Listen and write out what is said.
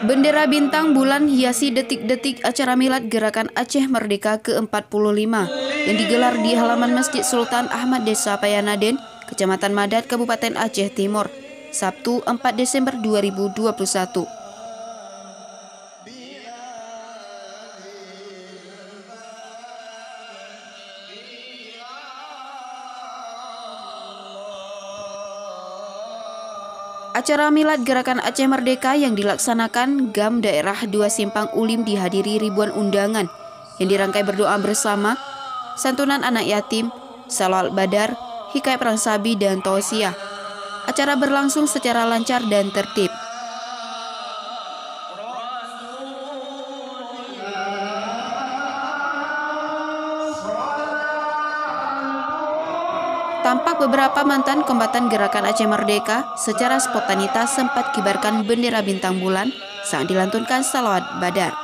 Bendera bintang bulan hiasi detik-detik acara milad Gerakan Aceh Merdeka ke-45 yang digelar di halaman Masjid Sultan Ahmad Desa Payanaden, Kecamatan Madat, Kabupaten Aceh Timur, Sabtu 4 Desember 2021. Acara milad Gerakan Aceh Merdeka yang dilaksanakan GAM Daerah 2 Simpang Ulim dihadiri ribuan undangan yang dirangkai berdoa bersama, santunan anak yatim, salawat badar, hikayat perang sabi, dan tausiah. Acara berlangsung secara lancar dan tertib. Tampak beberapa mantan kombatan Gerakan Aceh Merdeka secara spontanitas sempat kibarkan bendera bintang bulan saat dilantunkan salawat badar.